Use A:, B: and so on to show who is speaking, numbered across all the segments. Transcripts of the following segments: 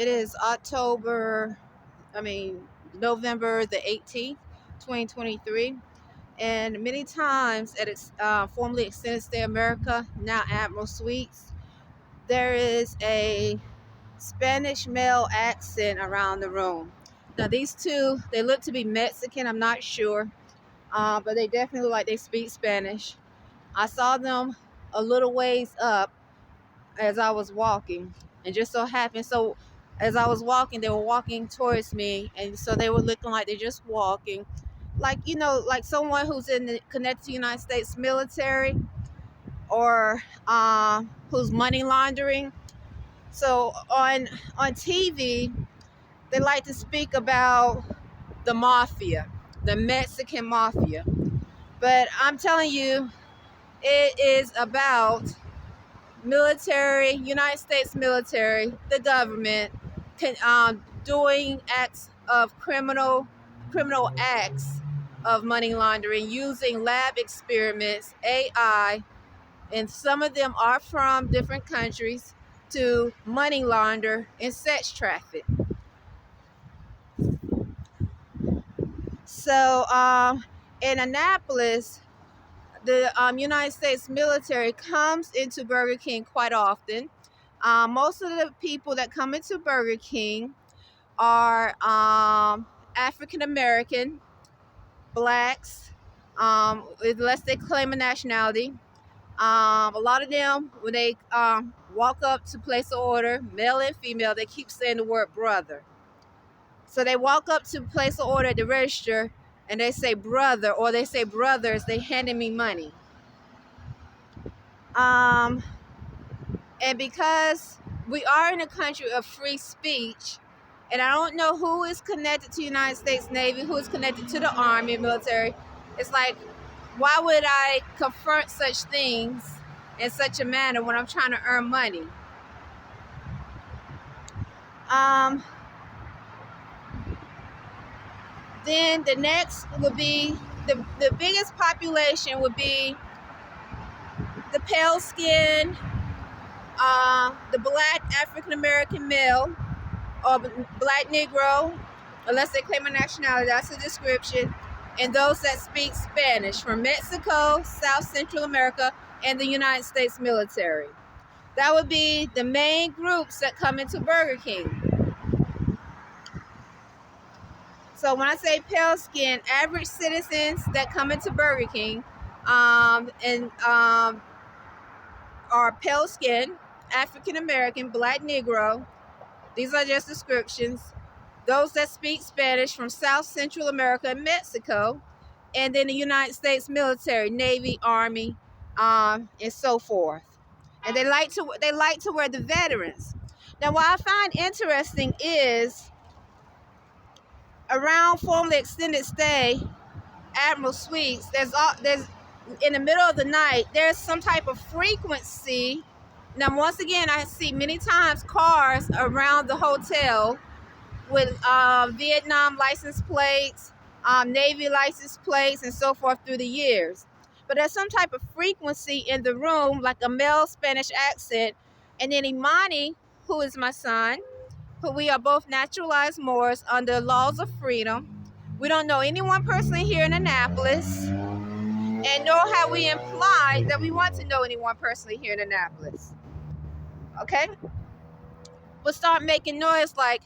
A: It is November the 18th, 2023. And many times at its formerly Extended Stay America, now Admiral Suites, there is a Spanish male accent around the room. Now, these two, they look to be Mexican, I'm not sure, but they definitely look like they speak Spanish. I saw them a little ways up as I was walking, and just so happened, so as I was walking, they were walking towards me, and so they were looking like they're just walking, like like someone who's connected to the United States military, or who's money laundering. So on TV, they like to speak about the mafia, the Mexican mafia, but I'm telling you, it is about military, United States military, the government, doing acts of criminal acts of money laundering using lab experiments, AI, and some of them are from different countries, to money launder and sex traffic. So in Annapolis, the United States military comes into Burger King quite often. Most of the people that come into Burger King are African American, blacks, unless they claim a nationality. A lot of them, when they walk up to place an order, male and female, they keep saying the word brother. So they walk up to place an order at the register, and they say brother, or they say brothers, they handing me money. And because we are in a country of free speech, and I don't know who is connected to the United States Navy, who is connected to the Army and military, it's like, why would I confront such things in such a manner when I'm trying to earn money? Then the next would be, the biggest population would be the pale skin, the black African American male, or black Negro, unless they claim a nationality, that's the description, and those that speak Spanish from Mexico, South Central America, and the United States military. That would be the main groups that come into Burger King. So when I say pale skin, average citizens that come into Burger King are pale skin, African American, black Negro. These are just descriptions. Those that speak Spanish from South Central America and Mexico, and then the United States military, Navy, Army, and so forth. And they like to wear the veterans. Now, what I find interesting is, around formerly Extended Stay Admiral Suites, there's in the middle of the night, there's some type of frequency. Now, once again, I see many times cars around the hotel with Vietnam license plates, Navy license plates, and so forth through the years. But there's some type of frequency in the room, like a male Spanish accent. And then Imani, who is my son, who we are both naturalized Moors under laws of freedom. We don't know anyone personally here in Annapolis, and nor have we implied that we want to know anyone personally here in Annapolis. Okay? We'll start making noise like,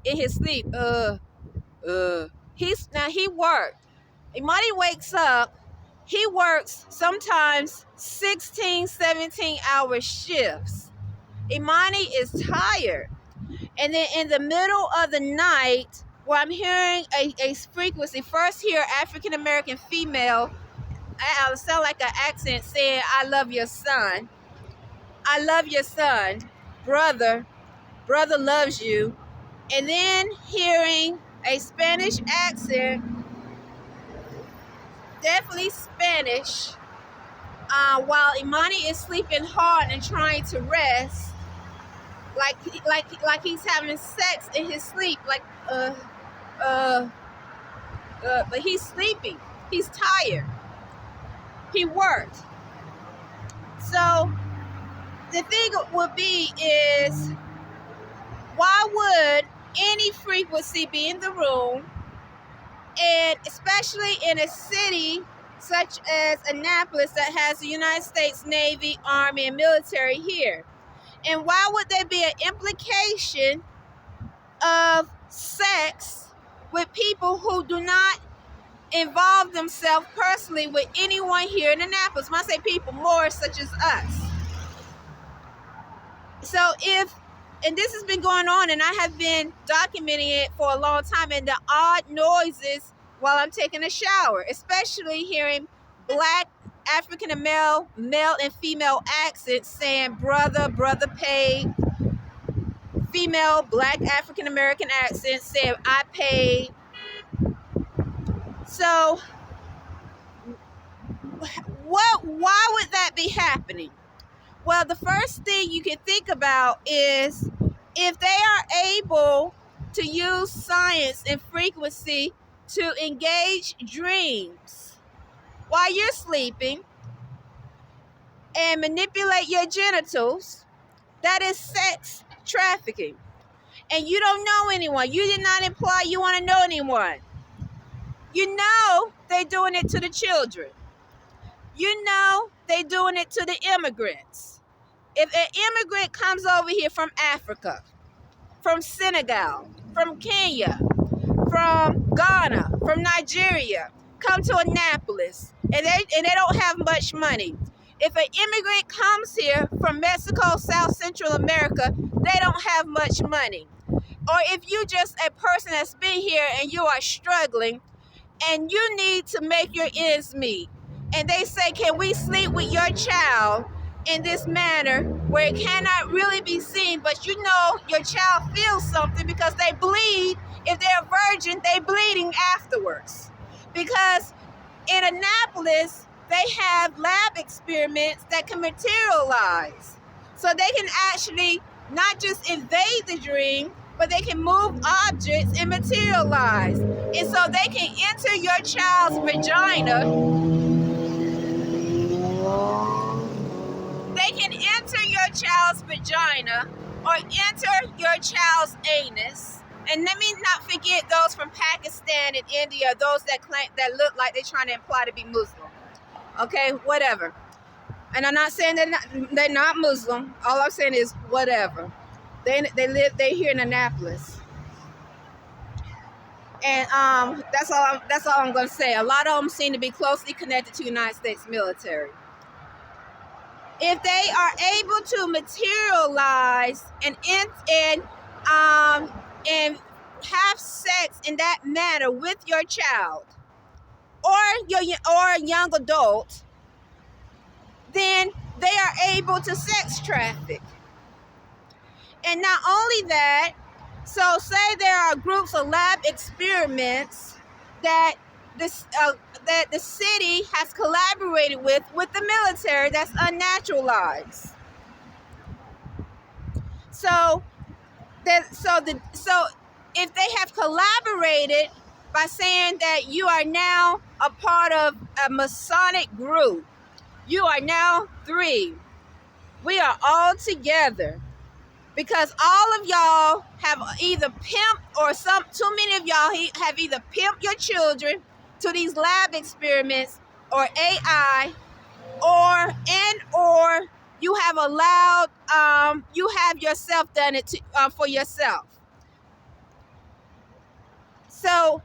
A: in his sleep, he worked. Imani wakes up, he works sometimes 16, 17-hour shifts. Imani is tired. And then in the middle of the night, where I'm hearing a frequency, first hear African American female, I sound like an accent saying, I love your son. I love your son. Brother loves you. And then hearing a Spanish accent, definitely Spanish, while Imani is sleeping hard and trying to rest, like he's having sex in his sleep, but he's sleeping. He's tired. He worked. So the thing would be is, why would any frequency be in the room, and especially in a city such as Annapolis that has the United States Navy, Army, and military here? And why would there be an implication of sex with people who do not involve themselves personally with anyone here in Annapolis? When I say people, more such as us. So and this has been going on, and I have been documenting it for a long time, and the odd noises while I'm taking a shower, especially hearing black African and male and female accents saying brother paid, female black African American accents saying I paid. So why would that be happening? Well, the first thing you can think about is if they are able to use science and frequency to engage dreams while you're sleeping and manipulate your genitals, that is sex trafficking. And you don't know anyone. You did not imply you want to know anyone. You know they're doing it to the children. You know they're doing it to the immigrants. If an immigrant comes over here from Africa, from Senegal, from Kenya, from Ghana, from Nigeria, come to Annapolis, and they don't have much money. If an immigrant comes here from Mexico, South Central America, they don't have much money. Or if you just a person that's been here and you are struggling and you need to make your ends meet, and they say, can we sleep with your child in this manner where it cannot really be seen, but you know your child feels something because they bleed. If they're a virgin, they bleeding afterwards. Because in Annapolis, they have lab experiments that can materialize. So they can actually not just invade the dream, but they can move objects and materialize. And so they can enter your child's vagina. They can enter your child's vagina or enter your child's anus. And let me not forget those from Pakistan and India, those that look like they're trying to imply to be Muslim. Okay, whatever. And I'm not saying they're not Muslim. All I'm saying is whatever. They're here in Annapolis. And that's all I'm going to say. A lot of them seem to be closely connected to the United States military. If they are able to materialize and have sex in that manner with your child or a young adult, then they are able to sex traffic. And not only that, so say there are groups of lab experiments that the city has collaborated with the military that's unnaturalized. So if they have collaborated by saying that you are now a part of a Masonic group, you are now 3. We are all together. Because all of y'all have either pimped or too many of y'all have either pimped your children to these lab experiments or AI, or you have allowed, you have yourself done it for yourself. So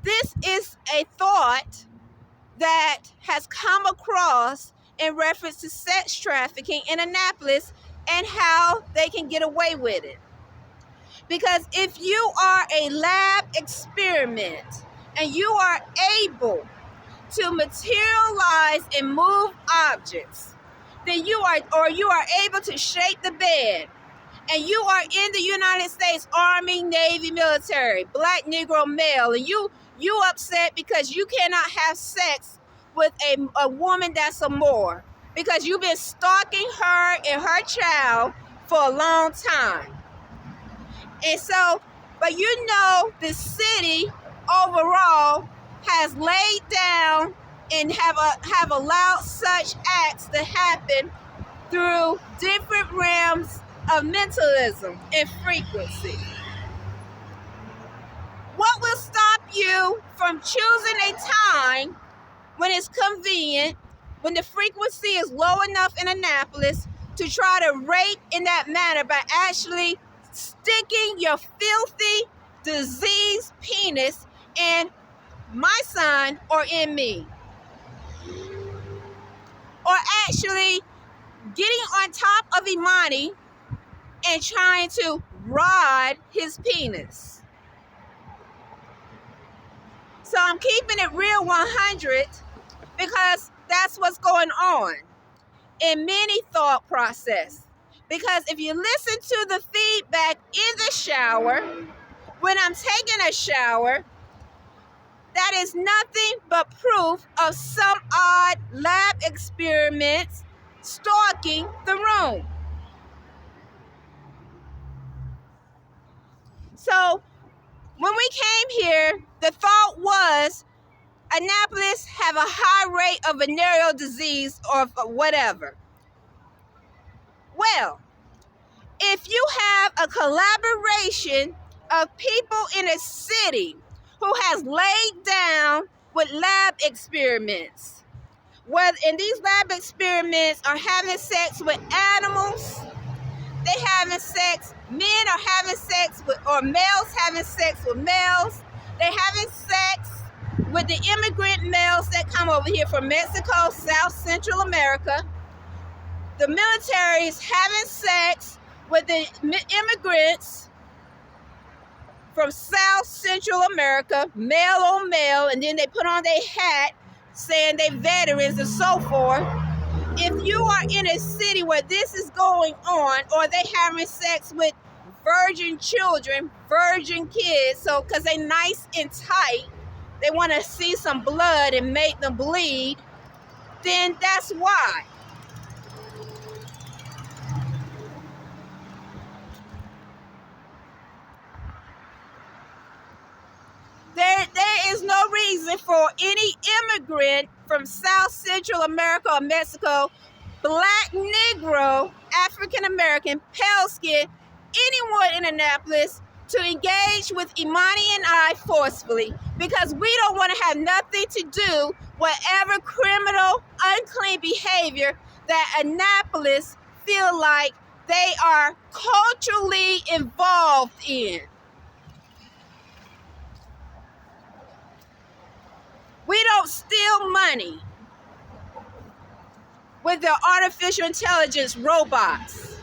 A: this is a thought that has come across in reference to sex trafficking in Annapolis and how they can get away with it. Because if you are a lab experiment and you are able to materialize and move objects, then you are able to shake the bed, and you are in the United States Army, Navy, military, black, Negro, male, and you upset because you cannot have sex with a woman that's a Moor because you've been stalking her and her child for a long time. And so, but you know the city overall has laid down and have allowed such acts to happen through different realms of mentalism and frequency. What will stop you from choosing a time when it's convenient, when the frequency is low enough in Annapolis to try to rate in that manner by actually sticking your filthy, diseased penis in my son or in me? Or actually getting on top of Imani and trying to rod his penis? So I'm keeping it real 100 because that's what's going on in many thought process. Because if you listen to the feedback in the shower, when I'm taking a shower, that is nothing but proof of some odd lab experiments stalking the room. So when we came here, the thought was Annapolis have a high rate of venereal disease or whatever. Well, if you have a collaboration of people in a city who has laid down with lab experiments, and these lab experiments are having sex with animals, they having sex, men are having sex with, or males having sex with males, they having sex with the immigrant males that come over here from Mexico, South Central America. The military is having sex with the immigrants from South Central America, male on male, and then they put on their hat saying they veterans and so forth. If you are in a city where this is going on, or they having sex with virgin children, virgin kids, so because they nice and tight, they want to see some blood and make them bleed, then that's why. There is no reason for any immigrant from South Central America or Mexico, Black, Negro, African American, pale skin, anyone in Annapolis to engage with Imani and I forcefully, because we don't want to have nothing to do whatever criminal, unclean behavior that Annapolis feel like they are culturally involved in. We don't steal money with the artificial intelligence robots.